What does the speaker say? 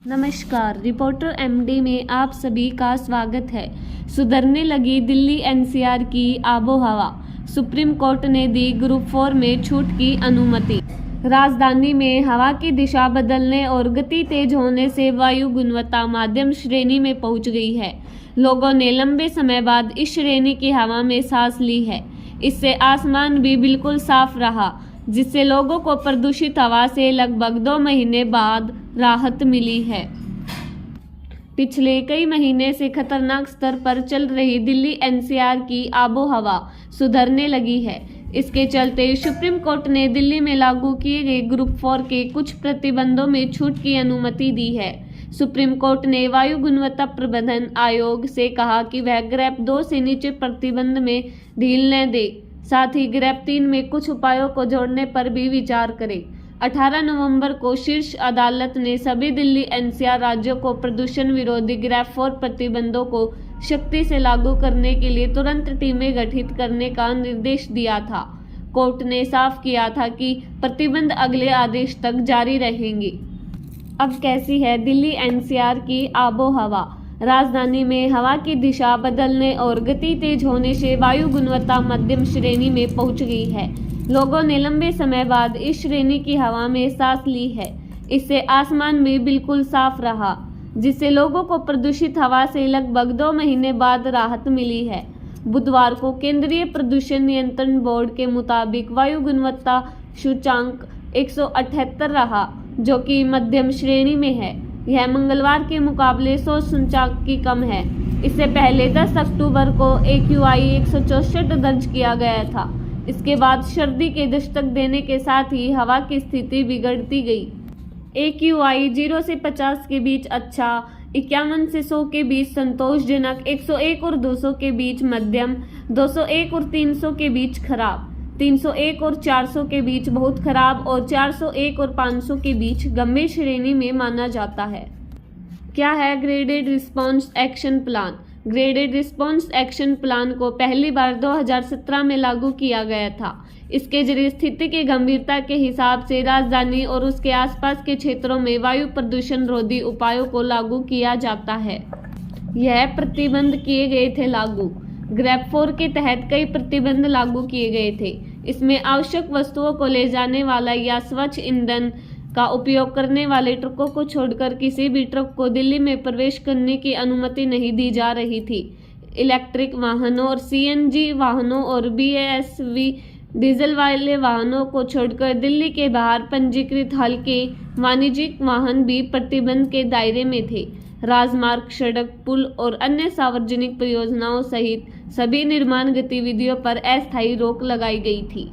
नमस्कार, reporter MD में आप सभी का स्वागत है। सुधरने लगी दिल्ली एनसीआर की आबोहवा, सुप्रीम कोर्ट ने दी ग्रुप 4 में छूट की अनुमति। राजधानी में हवा की दिशा बदलने और गति तेज होने से वायु गुणवत्ता मध्यम श्रेणी में पहुंच गई है। लोगों ने लंबे समय बाद इस श्रेणी की हवा में सांस ली है। इससे आसमान भी बिल्कुल साफ रहा, जिससे लोगों को प्रदूषित हवा से लगभग 2 महीने बाद राहत मिली है। पिछले कई महीने से खतरनाक स्तर पर चल रही दिल्ली एनसीआर की आबोहवा सुधरने लगी है। इसके चलते सुप्रीम कोर्ट ने दिल्ली में लागू किए गए ग्रुप 4 के कुछ प्रतिबंधों में छूट की अनुमति दी है। सुप्रीम कोर्ट ने वायु गुणवत्ता प्रबंधन आयोग से कहा कि वह ग्रेप 2 से नीचे प्रतिबंध में ढील न दे, साथ ही ग्रेप 3 में कुछ उपायों को जोड़ने पर भी विचार करे। 18 नवंबर को शीर्ष अदालत ने सभी दिल्ली एनसीआर राज्यों को प्रदूषण विरोधी ग्रेप 4 प्रतिबंधों को सख्ती से लागू करने के लिए तुरंत टीमें गठित करने का निर्देश दिया था। कोर्ट ने साफ किया था कि प्रतिबंध अगले आदेश तक जारी रहेंगे। अब कैसी है दिल्ली एनसीआर की आबोहवा? राजधानी में हवा की दिशा बदलने और गति तेज होने से वायु गुणवत्ता मध्यम श्रेणी में पहुंच गई है। लोगों ने लंबे समय बाद इस श्रेणी की हवा में सांस ली है। इससे आसमान भी बिल्कुल साफ रहा, जिससे लोगों को प्रदूषित हवा से लगभग 2 महीने बाद राहत मिली है। बुधवार को केंद्रीय प्रदूषण नियंत्रण बोर्ड के मुताबिक वायु गुणवत्ता सूचांक 178 रहा, जो कि मध्यम श्रेणी में है। यह मंगलवार के मुकाबले 100 सूचकांक की कम है। इससे पहले 10 अक्टूबर को AQI 164 दर्ज किया गया था। इसके बाद सर्दी के दस्तक देने के साथ ही हवा की स्थिति बिगड़ती गई। AQI 0 से 50 के बीच अच्छा, 51 से 100 के बीच संतोषजनक, 101 और 200 के बीच मध्यम, 201 और 300 के बीच खराब, 301 और 400 के बीच बहुत खराब और 401 और 500 के बीच गंभीर श्रेणी में माना जाता है। क्या है graded response action plan? Graded response action plan को पहली बार 2017 में लागू किया गया था। इसके जरिए स्थिति की गंभीरता के हिसाब से राजधानी और उसके आसपास के क्षेत्रों में वायु प्रदूषण रोधी उपायों को लागू किया जाता है। यह प्रतिबंध किए गए थे लागू। ग्रेप 4 के तहत कई प्रतिबंध लागू किए गए थे। इसमें आवश्यक वस्तुओं को ले जाने वाला या स्वच्छ ईंधन का उपयोग करने वाले ट्रकों को छोड़कर किसी भी ट्रक को दिल्ली में प्रवेश करने की अनुमति नहीं दी जा रही थी। इलेक्ट्रिक वाहनों और CNG वाहनों और BASV डीजल वाले वाहनों को छोड़कर दिल्ली के बाहर पंजीकृत हल्के वाणिज्यिक वाहन भी प्रतिबंध के दायरे में थे। राजमार्ग, सड़क, पुल और अन्य सार्वजनिक परियोजनाओं सहित सभी निर्माण गतिविधियों पर अस्थायी रोक लगाई गई थी।